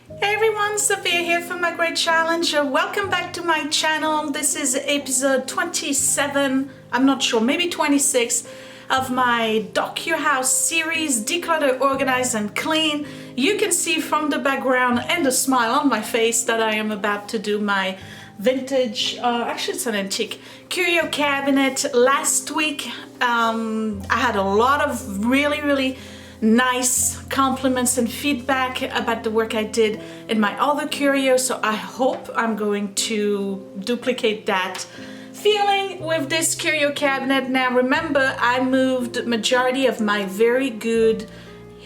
Hey everyone, Sophia here from My Great Challenge. Welcome back to my channel. This is episode 27, I'm not sure, maybe 26 of my Dock Your House series, Declutter, Organize and Clean. You can see from the background and the smile on my face that I am about to do my vintage, actually it's an antique, curio cabinet. Last week I had a lot of really nice compliments and feedback about the work I did in my other curio, so I hope I'm going to duplicate that feeling with this curio cabinet. Now remember, I moved majority of my very good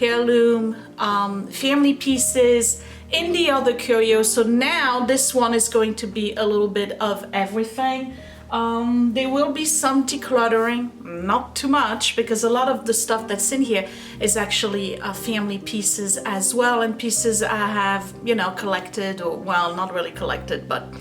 heirloom family pieces in the other curio, so now this one is going to be a little bit of everything. There will be some decluttering, not too much, because a lot of the stuff that's in here is actually family pieces as well, and pieces I have, you know, collected, or well, not really collected, but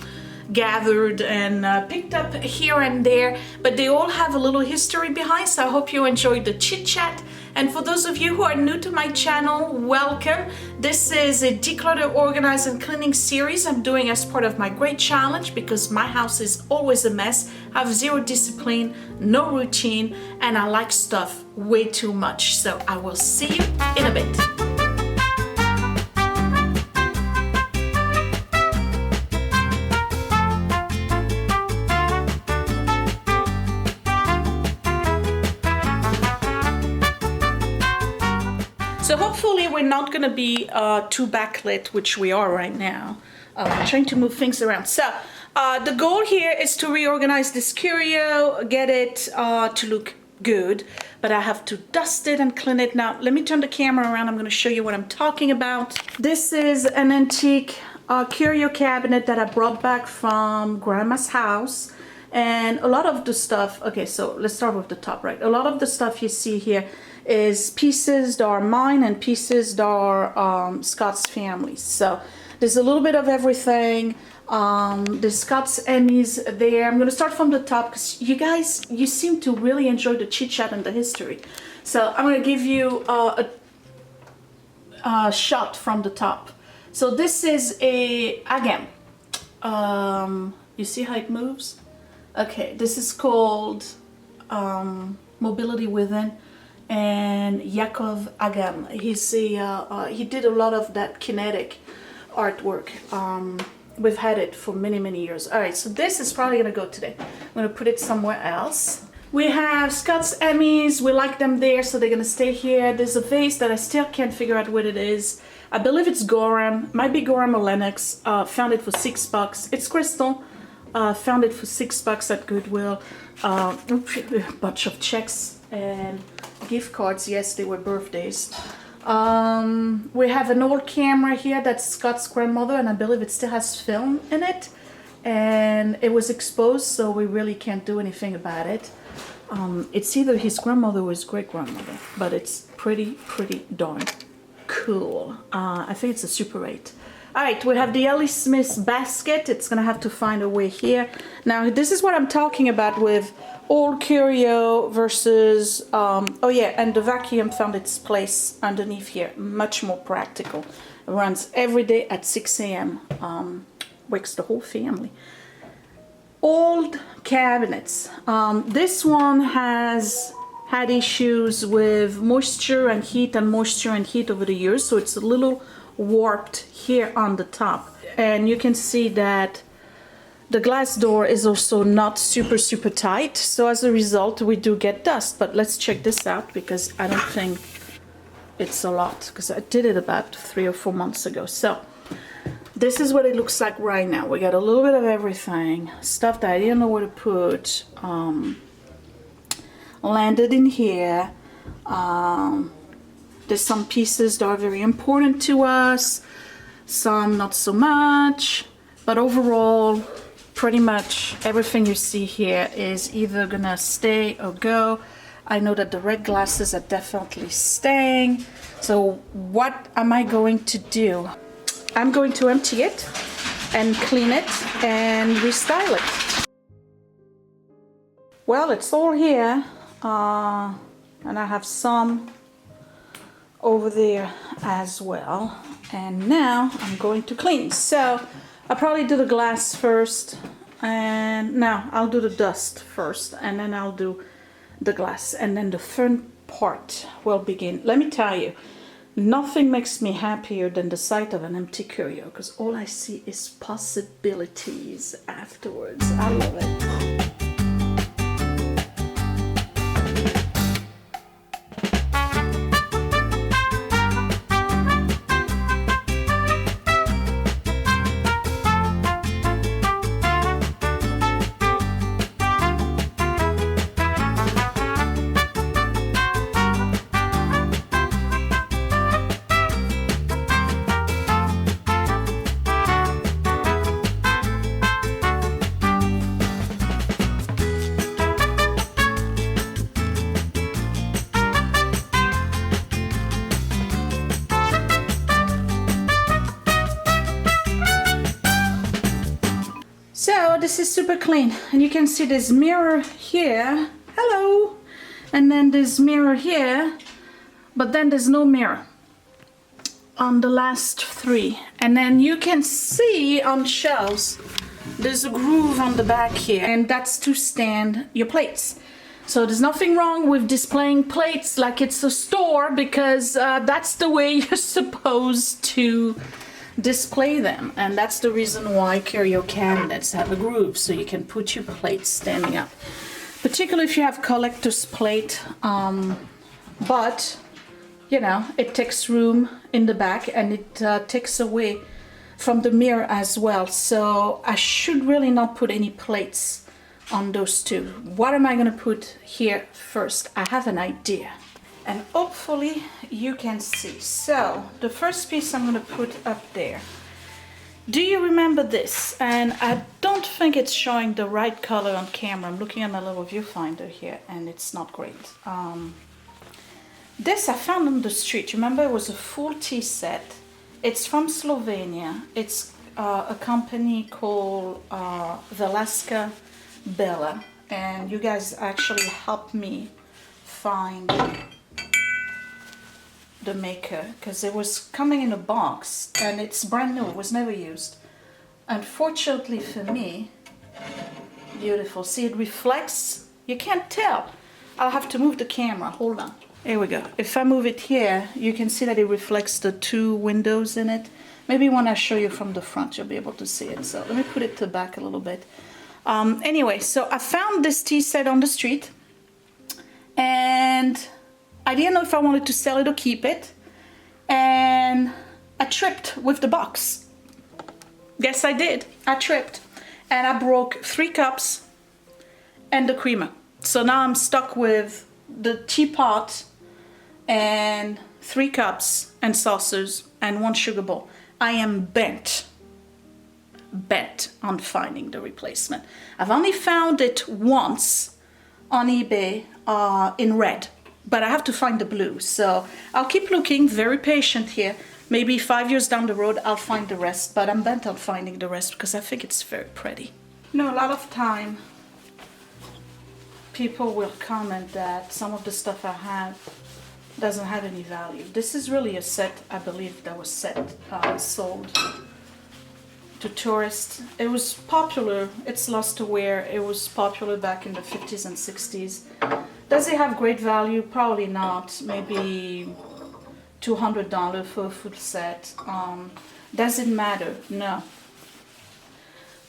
gathered and picked up here and there, but they all have a little history behind, so I hope you enjoyed the chit chat. And for those of you who are new to my channel, welcome. This is a Declutter, Organize and Cleaning series I'm doing as part of my Great Challenge because my house is always a mess. I have zero discipline, no routine, and I like stuff way too much. So I will see you in a bit. So hopefully we're not going to be too backlit, which we are right now. I'm trying to move things around. So the goal here is to reorganize this curio, get it to look good, but I have to dust it and clean it. Now let me turn the camera around. I'm going to show you what I'm talking about. This is an antique curio cabinet that I brought back from Grandma's house. And a lot of the stuff, okay, so let's start with the top, right? A lot of the stuff you see here is pieces that are mine and pieces that are Scott's family. So there's a little bit of everything. There's Scott's Emmys there. I'm gonna start from the top because you guys, you seem to really enjoy the chit chat and the history. So I'm gonna give you a shot from the top. So this is a agam. You see how it moves? Okay, this is called Mobility Within, and Yakov Agam. He's a he did a lot of that kinetic artwork. We've had it for many years. All right, so this is probably gonna go today. I'm gonna put it somewhere else. We have Scott's Emmys. We like them there, so they're gonna stay here. There's a vase that I still can't figure out what it is. I believe it's Gorham. Might be Gorham or Lennox. Found it for $6. It's crystal. Found it for $6 at Goodwill. A bunch of checks and gift cards. Yes, they were birthdays. We have an old camera here that's Scott's grandmother, and I believe it still has film in it, and it was exposed, so we really can't do anything about it. It's either his grandmother or his great-grandmother, but it's pretty darn cool. I think it's a Super 8. All right, we have the Ellie Smith's basket. It's gonna have to find a way here. Now, this is what I'm talking about with old curio versus, oh yeah, and the vacuum found its place underneath here. Much more practical. It runs every day at 6 a.m. Wakes the whole family. Old cabinets. This one has had issues with moisture and heat over the years, so it's a little warped here on the top, and you can see that the glass door is also not super tight, so as a result we do get dust. But let's check this out because I don't think it's a lot, because I did it about 3 or 4 months ago. So this is what it looks like right now. We got a little bit of everything, stuff that I didn't know where to put, landed in here. There's some pieces that are very important to us, some not so much, but overall, pretty much everything you see here is either gonna stay or go. I know that the red glasses are definitely staying. So what am I going to do? I'm going to empty it and clean it and restyle it. Well, it's all here, and I have some over there as well. And now I'm going to clean. So I'll probably do the glass first, and now I'll do the dust first, and then I'll do the glass, and then the fun part will begin. Let me tell you, nothing makes me happier than the sight of an empty curio, because all I see is possibilities afterwards. I love it. So this is super clean, and you can see this mirror here, hello, and then this mirror here, but then there's no mirror on the last three. And then you can see on shelves there's a groove on the back here, and that's to stand your plates. So there's nothing wrong with displaying plates like it's a store, because that's the way you're supposed to display them, and that's the reason why curio cabinets have a groove, so you can put your plates standing up, particularly if you have collector's plate. But you know, it takes room in the back, and it takes away from the mirror as well, so I should really not put any plates on those two. What am I going to put here first? I have an idea, and hopefully you can see. So the first piece I'm going to put up there. Do you remember this? And I don't think it's showing the right color on camera. I'm looking at my little viewfinder here, and it's not great. This I found on the street. Remember, it was a full tea set. It's from Slovenia. It's a company called Velasca Bella, and you guys actually helped me find the maker, because it was coming in a box and it's brand new, it was never used. Unfortunately for me, beautiful. See, it reflects, you can't tell. I'll have to move the camera, hold on. Here we go. If I move it here, you can see that it reflects the two windows in it. Maybe when I show you from the front, you'll be able to see it. So let me put it to the back a little bit. Anyway, so I found this tea set on the street, and I didn't know if I wanted to sell it or keep it, and I tripped with the box. Yes, I did. I tripped, and I broke 3 cups and the creamer. So now I'm stuck with the teapot and 3 cups and saucers and 1 sugar bowl. I am bent on finding the replacement. I've only found it once on eBay in red, but I have to find the blue. So I'll keep looking, very patient here. Maybe 5 years down the road I'll find the rest, but I'm bent on finding the rest because I think it's very pretty. You know, a lot of time people will comment that some of the stuff I have doesn't have any value. This is really a set, I believe, that was sold to tourists. It was popular, it's lost to wear. It was popular back in the 50s and 60s. Does it have great value? Probably not. Maybe $200 for a full set. Does it matter? No.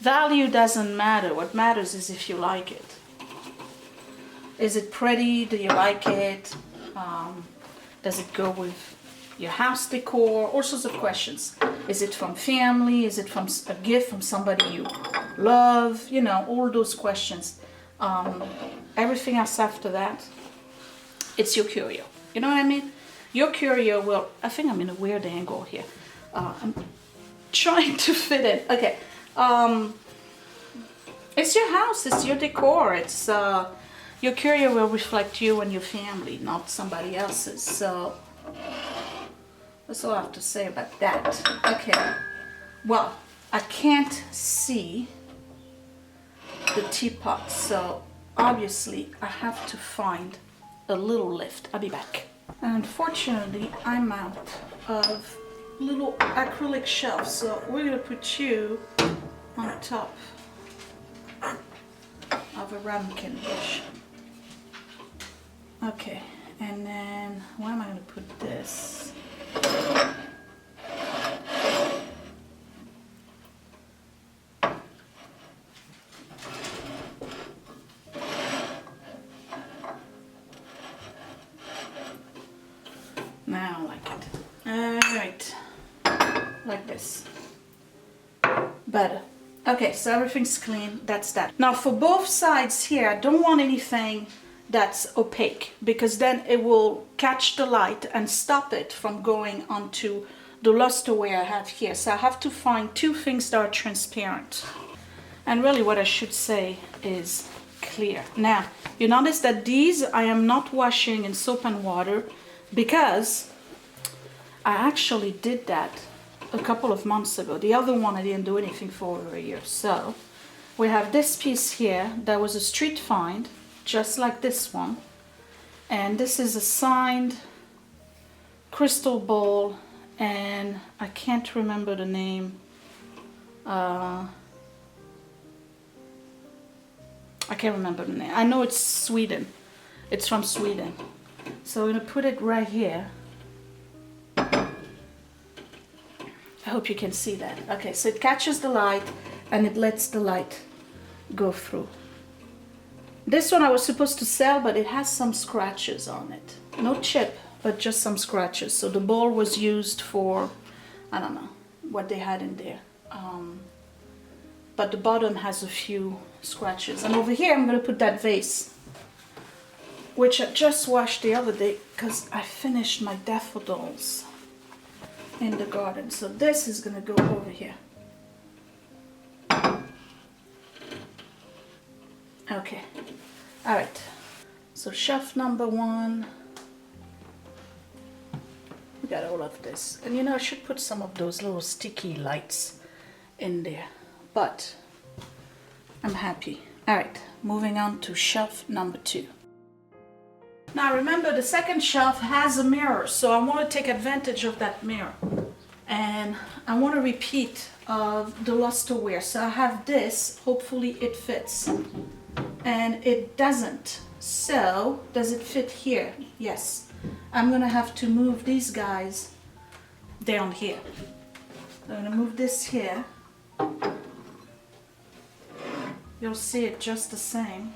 Value doesn't matter. What matters is if you like it. Is it pretty? Do you like it? Does it go with your house decor? All sorts of questions. Is it from family? Is it from a gift from somebody you love? You know, all those questions. Everything else after that, it's your curio. You know what I mean? Your curio will, I think I'm in a weird angle here. I'm trying to fit it. Okay. It's your house, it's your decor. It's your curio will reflect you and your family, not somebody else's. So that's all I have to say about that. Okay. Well, I can't see the teapot, so obviously I have to find a little lift. I'll be back. And unfortunately, I'm out of little acrylic shelves, so we're gonna put you on top of a ramekin dish. Okay, and then where am I gonna put this? Now I like it. Alright. Like this. Better. Okay, so everything's clean. That's that. Now for both sides here, I don't want anything that's opaque because then it will catch the light and stop it from going onto the lusterware I have here. So I have to find two things that are transparent. And really what I should say is clear. Now, you notice that these I am not washing in soap and water because I actually did that a couple of months ago. The other one I didn't do anything for over a year. So we have this piece here that was a street find, just like this one. And this is a signed crystal bowl, and I can't remember the name. I can't remember the name. I know it's Sweden. It's from Sweden. So I'm gonna put it right here. I hope you can see that. Okay, so it catches the light and it lets the light go through. This one I was supposed to sell, but it has some scratches on it. No chip, but just some scratches. So the bowl was used for, I don't know what they had in there. But the bottom has a few scratches. And over here I'm gonna put that vase, which I just washed the other day because I finished my daffodils in the garden. So this is gonna go over here. Okay, all right. So shelf number one, we got all of this. And you know, I should put some of those little sticky lights in there, but I'm happy. All right, moving on to shelf number two. Now remember, the second shelf has a mirror, so I want to take advantage of that mirror. And I want to repeat the lusterware. So I have this, hopefully it fits. And it doesn't. So, does it fit here? Yes. I'm gonna have to move these guys down here. I'm gonna move this here. You'll see it just the same.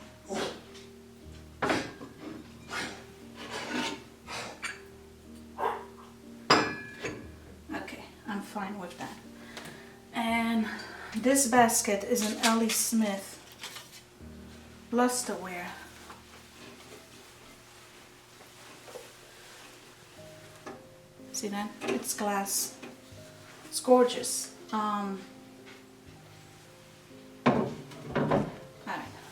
Okay, I'm fine with that. And this basket is an L.E. Smith lusterware. See that? It's glass. It's gorgeous. Alright,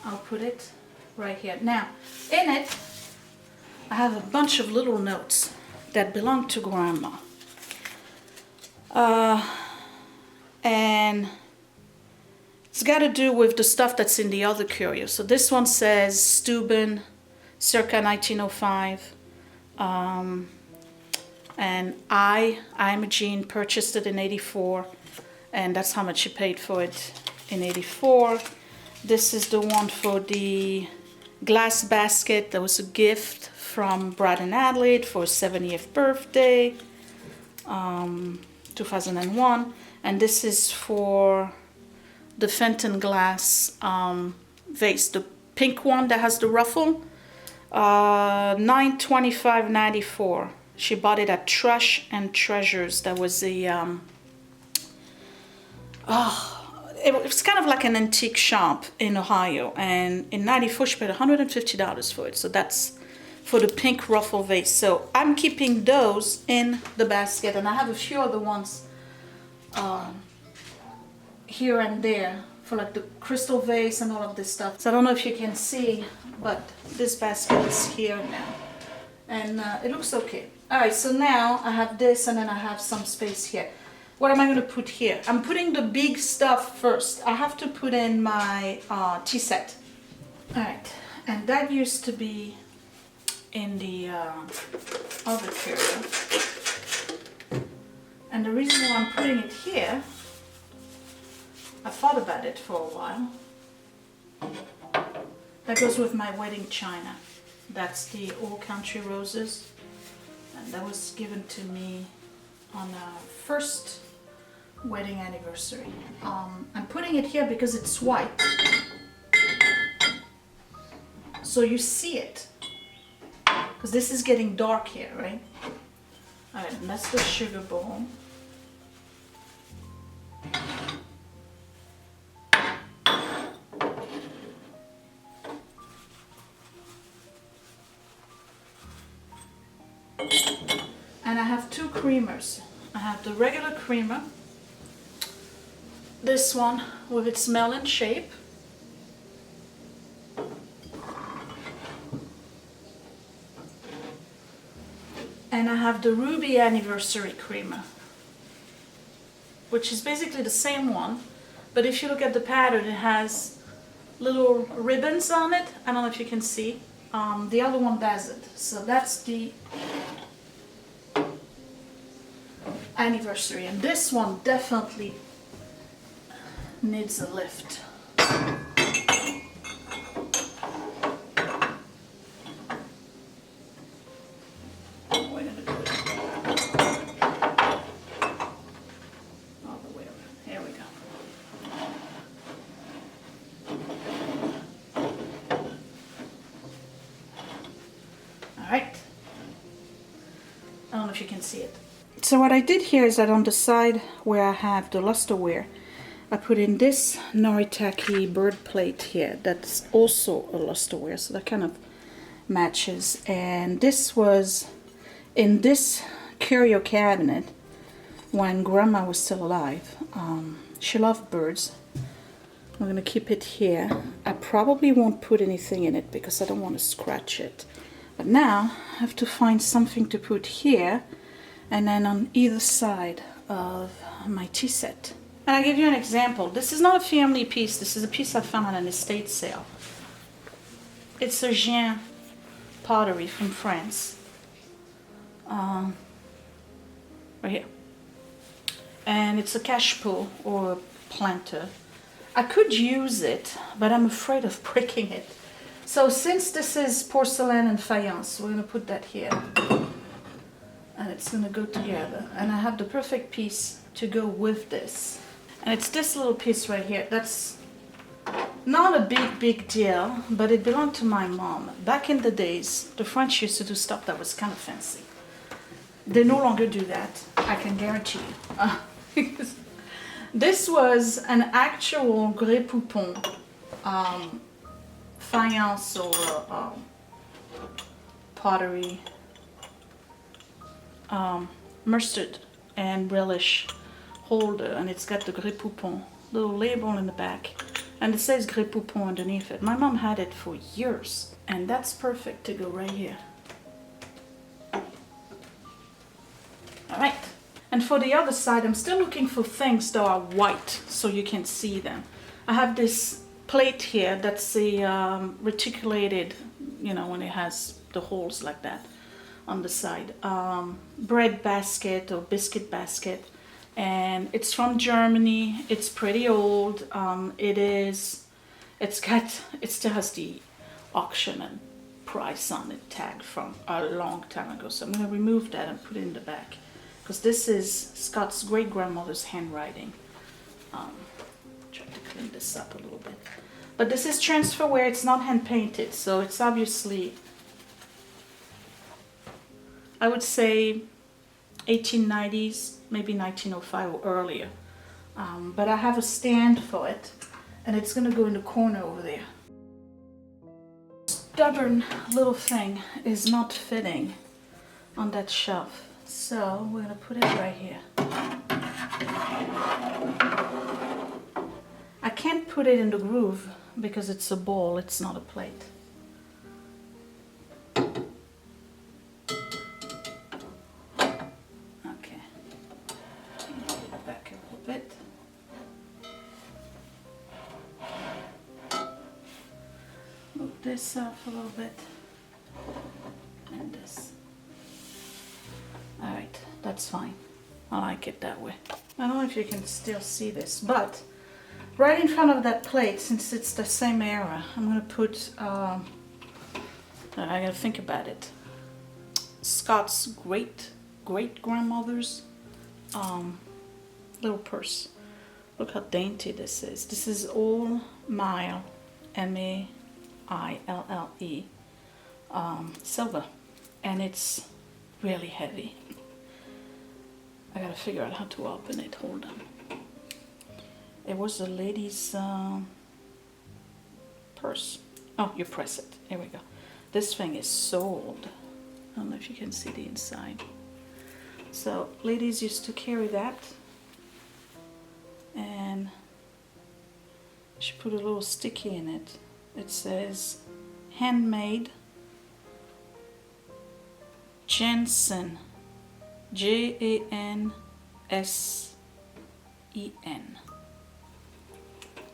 I'll put it right here. Now, in it, I have a bunch of little notes that belong to Grandma. And it's got to do with the stuff that's in the other curio. So this one says Steuben, circa 1905. And Imogene purchased it in 84, and that's how much she paid for it in 84. This is the one for the glass basket. That was a gift from Brad and Adelaide for his 70th birthday, 2001. And this is for the Fenton glass vase, the pink one that has the ruffle, $925.94. She bought it at Trash and Treasures. That was the, it was kind of like an antique shop in Ohio. And in 94, she paid $150 for it. So that's for the pink ruffle vase. So I'm keeping those in the basket. And I have a few other ones here and there for like the crystal vase and all of this stuff. So I don't know if you can see, but this basket is here now. And it looks okay. All right, so now I have this and then I have some space here. What am I gonna put here? I'm putting the big stuff first. I have to put in my tea set. All right, and that used to be in the other curio. And the reason why I'm putting it here, I thought about it for a while. That goes with my wedding china. That's the Old Country Roses. And that was given to me on our first wedding anniversary. I'm putting it here because it's white. So you see it. Because this is getting dark here, right? Alright, and that's the sugar bowl. And I have two creamers. I have the regular creamer, this one with its melon shape, and I have the Ruby Anniversary creamer, which is basically the same one, but if you look at the pattern, it has little ribbons on it. I don't know if you can see. The other one doesn't. So that's the Anniversary, and this one definitely needs a lift. We're gonna do it all the way around. Here we go. All right. I don't know if you can see it. So what I did here is that on the side where I have the lusterware, I put in this Noritake bird plate here that's also a lusterware, so that kind of matches. And this was in this curio cabinet when Grandma was still alive. She loved birds. I'm gonna keep it here. I probably won't put anything in it because I don't want to scratch it. But now I have to find something to put here and then on either side of my tea set. And I'll give you an example. This is not a family piece. This is a piece I found at an estate sale. It's a Gien pottery from France. Right here. And it's a cache-pot or a planter. I could use it, but I'm afraid of breaking it. So since this is porcelain and faience, we're gonna put that here. And it's gonna go together. And I have the perfect piece to go with this. And it's this little piece right here. That's not a big deal, but it belonged to my mom. Back in the days, the French used to do stuff that was kind of fancy. They no longer do that, I can guarantee you. This was an actual Grès Poupon faience or pottery, mustard and relish holder, and it's got the Grès Poupon little label in the back, and it says Grès Poupon underneath it. My mom had it for years, and that's perfect to go right here. Alright, and for the other side, I'm still looking for things that are white so you can see them. I have this plate here that's a reticulated, you know, when it has the holes like that on the side, bread basket or biscuit basket, and it's from Germany. It's pretty old. It still has the auction and price on it tag from a long time ago, so I'm going to remove that and put it in the back because this is Scott's great grandmother's handwriting. Try to clean this up a little bit, but this is transferware. It's not hand painted, so it's obviously, I would say 1890s, maybe 1905 or earlier. But I have a stand for it, and it's gonna go in the corner over there. Stubborn little thing is not fitting on that shelf, so we're gonna put it right here. I can't put it in the groove because it's a bowl, it's not a plate. This off a little bit. that's fine. I like it that way. I don't know if you can still see this, but right in front of that plate, since it's the same era, I'm gonna put, I gotta think about it, Scott's great-grandmother's little purse. Look how dainty this is. This is All Mile, M-A-I-L-L-E, silver, and it's really heavy. I gotta figure out how to open it. Hold on. It was a lady's purse. Oh, you press it. Here we go. This thing is so old. I don't know if you can see the inside. So ladies used to carry that, and she put a little sticky in it. It says handmade Jensen, Jansen.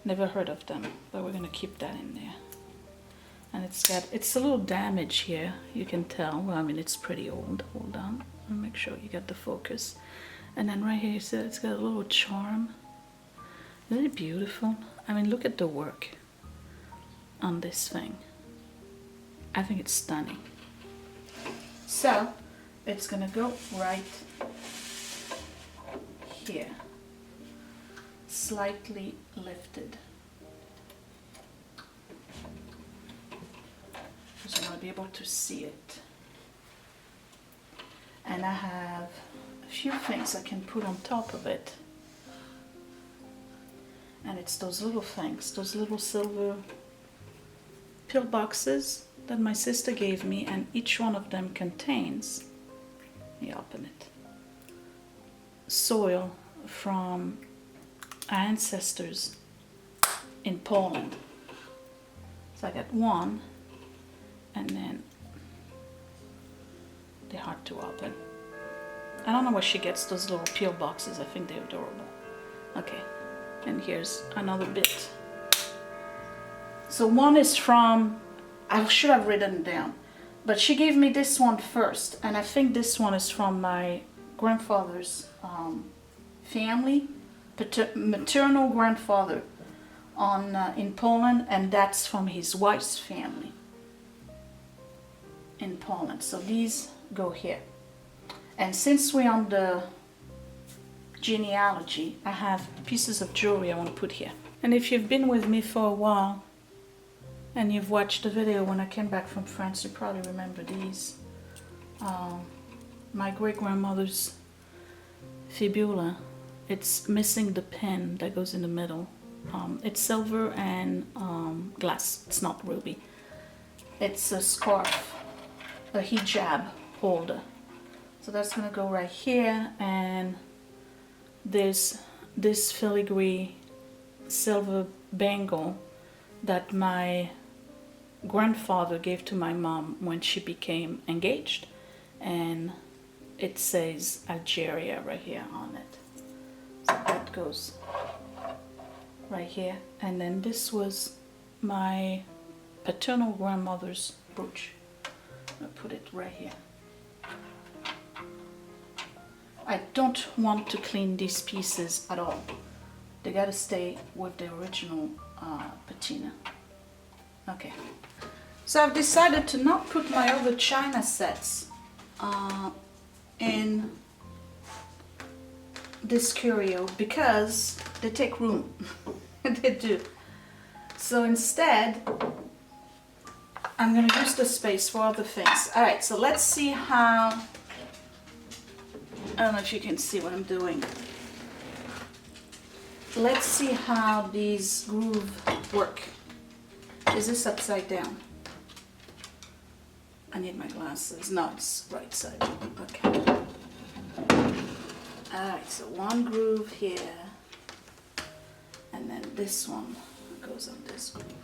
Never heard of them, but we're gonna keep that in there. And it's a little damage here, you can tell. Well, I mean, it's pretty old. Hold on, I'll make sure you get the focus. And then right here, you see it's got a little charm. Isn't it beautiful? I mean, look at the work on this thing. I think it's stunning. So it's gonna go right here, slightly lifted, because you want to be able to see it. And I have a few things I can put on top of it, and it's those little things, those little silver pill boxes that my sister gave me, and each one of them contains, let me open it, soil from our ancestors in Poland. So I got one, and then they're hard to open. I don't know where she gets those little peel boxes. I think they're adorable. Okay, and here's another bit. So one is from, I should have written it down, but she gave me this one first, and I think this one is from my grandfather's family, maternal grandfather in Poland, and that's from his wife's family in Poland. So these go here. And since we're on the genealogy, I have pieces of jewelry I want to put here. And if you've been with me for a while and you've watched the video when I came back from France, you probably remember these. My great-grandmother's fibula. It's missing the pin that goes in the middle. It's silver and glass. It's not ruby. It's a scarf, a hijab holder. So that's gonna go right here, and there's this filigree silver bangle that my grandfather gave to my mom when she became engaged, and it says Algeria right here on it. So that goes right here. And then this was my paternal grandmother's brooch. I'll put it right here. I don't want to clean these pieces at all. They gotta stay with the original patina. Okay. So I've decided to not put my other china sets in this curio because they take room. They do. So instead, I'm going to use the space for other things. Alright, so let's see how, I don't know if you can see what I'm doing. Let's see how these grooves work. Is this upside down? I need my glasses. No, it's right side. Okay. Alright, so one groove here, and then this one goes on this groove.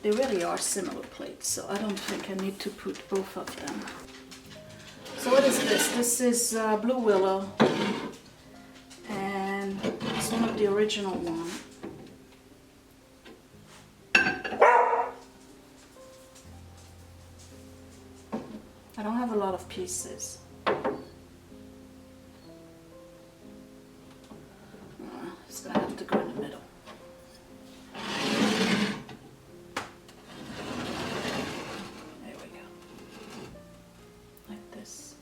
They really are similar plates, so I don't think I need to put both of them. So what is this? This is Blue Willow, and it's one of the original ones. I pieces. It's gonna have to go in the middle. There we go. Like this.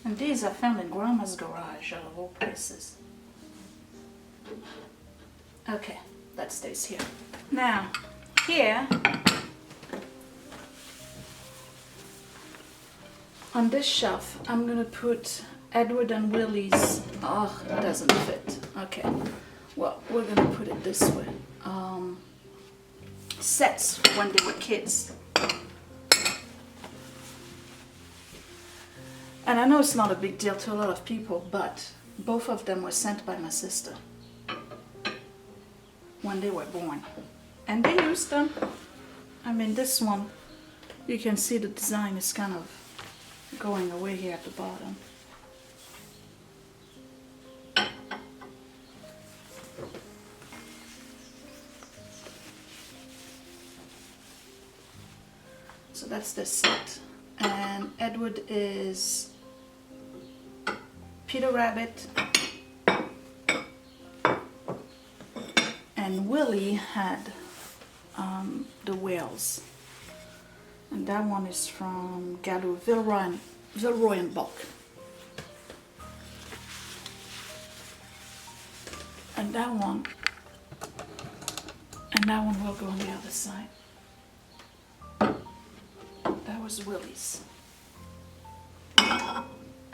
And these I found in Grandma's garage out of all places. Okay, that stays here. Now, here, on this shelf, I'm gonna put Edward and Willie's, oh, it doesn't fit. Okay, well, we're gonna put it this way. Sets when they were kids. And I know it's not a big deal to a lot of people, but both of them were sent by my sister when they were born. And they used them. I mean, this one, you can see the design is kind of going away here at the bottom. So that's the set. And Edward is Peter Rabbit, and Willie had the whales, and that one is from Gallo Vilroyenbach. And that one will go on the other side. That was Willie's.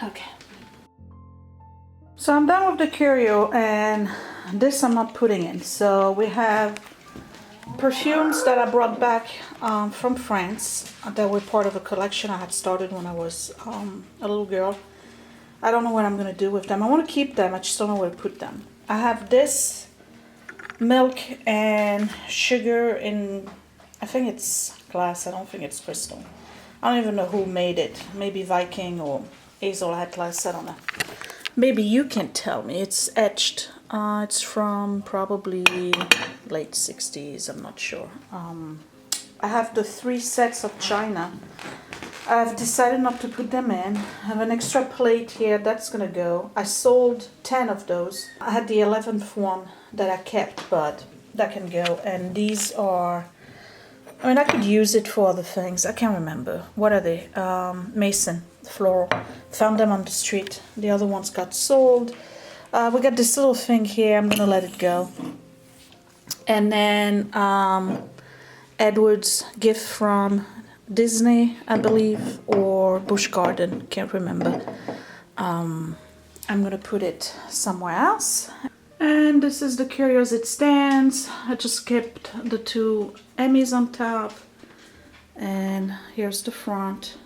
Okay. So I'm done with the curio, and this I'm not putting in. So we have perfumes that I brought back from France that were part of a collection I had started when I was a little girl. I don't know what I'm going to do with them. I want to keep them, I just don't know where to put them. I have this milk and sugar in, I think it's glass, I don't think it's crystal. I don't even know who made it. Maybe Viking or Hazel Atlas, I don't know. Maybe you can tell me. It's etched. It's from probably late 60s, I'm not sure. I have the 3 sets of china. I've decided not to put them in. I have an extra plate here, that's gonna go. I sold 10 of those. I had the 11th one that I kept, but that can go. And these are, I mean, I could use it for other things. I can't remember. What are they? Mason, floral. Found them on the street. The other ones got sold. We got this little thing here. I'm gonna let it go. And then Edward's gift from Disney, I believe, or Busch Garden. Can't remember. I'm gonna put it somewhere else. And this is the curio as it stands. I just kept the 2 Emmys on top. And here's the front.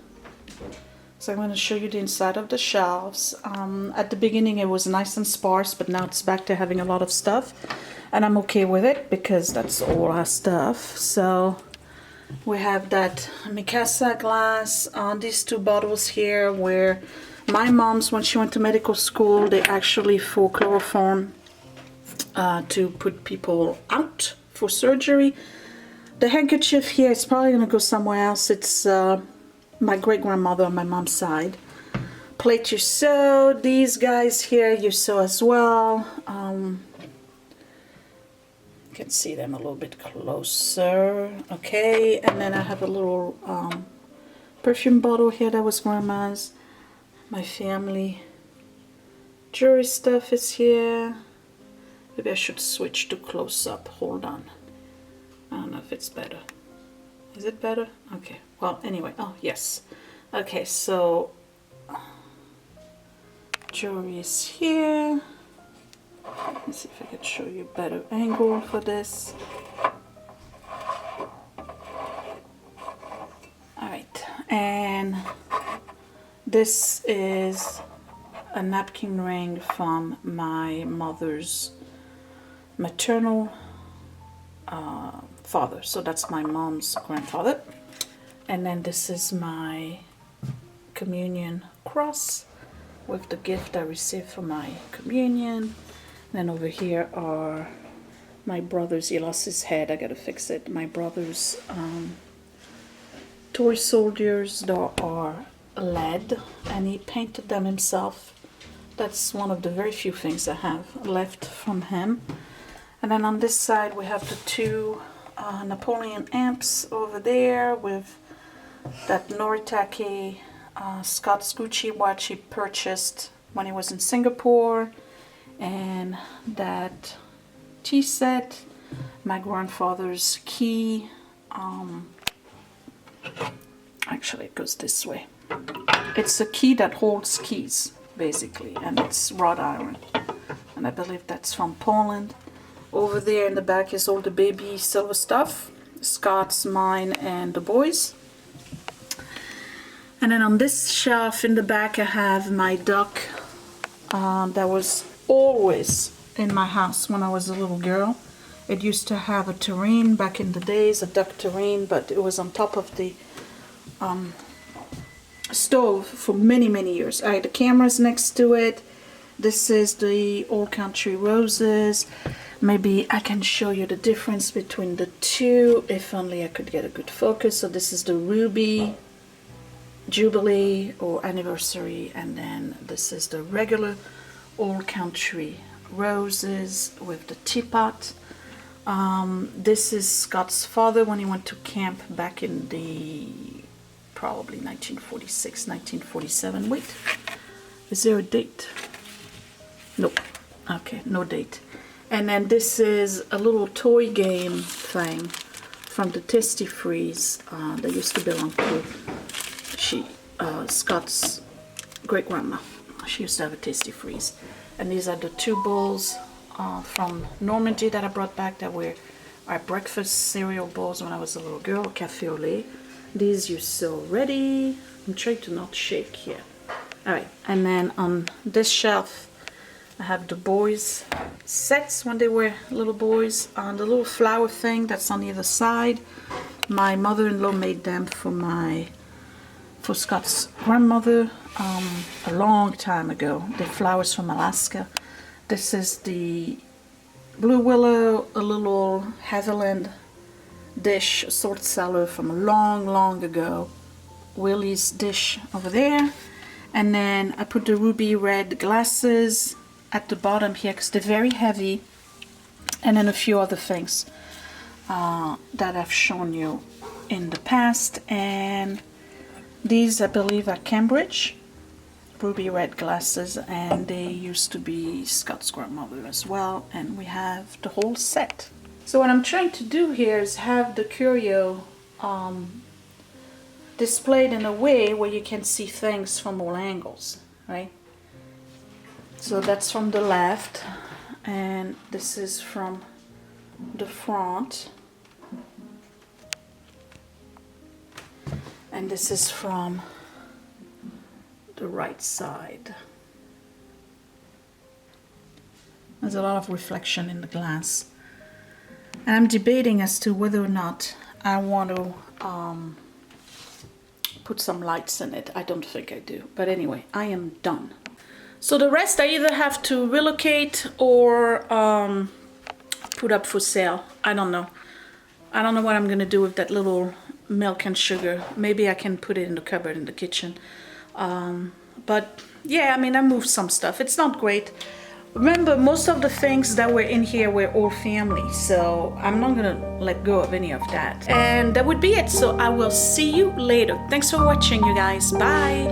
So I'm going to show you the inside of the shelves. At the beginning it was nice and sparse, but now it's back to having a lot of stuff. And I'm okay with it because that's all our stuff. So we have that Mikasa glass. These 2 bottles here where my mom's, when she went to medical school, they actually for chloroform to put people out for surgery. The handkerchief here is probably going to go somewhere else. It's my great-grandmother on my mom's side. Plate you sew. These guys here you sew as well. You can see them a little bit closer. Okay, and then I have a little perfume bottle here that was grandma's. My family jewelry stuff is here. Maybe I should switch to close-up. Hold on. I don't know if it's better. Is it better? Okay. Well, anyway. Oh, yes. Okay, so jewelry is here. Let's see if I can show you a better angle for this. Alright, and this is a napkin ring from my mother's maternal father. So that's my mom's grandfather. And then this is my communion cross with the gift I received for my communion. And then over here are my brother's, he lost his head, I gotta fix it. My brother's toy soldiers that are lead, and he painted them himself. That's one of the very few things I have left from him. And then on this side we have the two Napoleon amps over there with that Noritake Scott's Gucci watch he purchased when he was in Singapore, and that tea set, my grandfather's key. Actually it goes this way. It's a key that holds keys basically, and it's wrought iron, and I believe that's from Poland. Over there in the back is all the baby silver stuff, Scott's, mine, and the boys. And then on this shelf in the back I have my duck that was always in my house when I was a little girl. It used to have a tureen back in the days, a duck tureen, but it was on top of the stove for many years. I had the cameras next to it. This is the Old Country Roses. Maybe I can show you the difference between the two, if only I could get a good focus. So this is the Ruby Jubilee or Anniversary, and then this is the regular Old Country Roses with the teapot. This is Scott's father when he went to camp back in the probably 1946, 1947. Wait, is there a date? Nope. Okay, no date. And then this is a little toy game thing from the Tasty Freeze that used to belong to Scott's great grandma. She used to have a Tasty Freeze. And these are the two bowls from Normandy that I brought back that were our breakfast cereal bowls when I was a little girl, cafe au lait. These you sew ready. I'm trying to not shake here. Alright, and then on this shelf I have the boys' sets when they were little boys. The little flower thing that's on the other side, my mother-in-law made them for Scott's grandmother a long time ago. The flowers from Alaska. This is the Blue Willow, a little Haviland dish, a sword cellar from long ago. Willie's dish over there. And then I put the ruby red glasses at the bottom here because they're very heavy, and then a few other things that I've shown you in the past. And these I believe are Cambridge ruby red glasses, and they used to be Scott's grandmother as well, and we have the whole set. So what I'm trying to do here is have the curio displayed in a way where you can see things from all angles, right? So that's from the left, and this is from the front, and this is from the right side. There's a lot of reflection in the glass, and I'm debating as to whether or not I want to put some lights in it. I don't think I do, but anyway, I am done. So the rest I either have to relocate or put up for sale. I don't know. I don't know what I'm gonna do with that little milk and sugar. Maybe I can put it in the cupboard in the kitchen. But yeah, I mean, I moved some stuff. It's not great. Remember, most of the things that were in here were all family, so I'm not gonna let go of any of that. And that would be it. So I will see you later. Thanks for watching, you guys. Bye.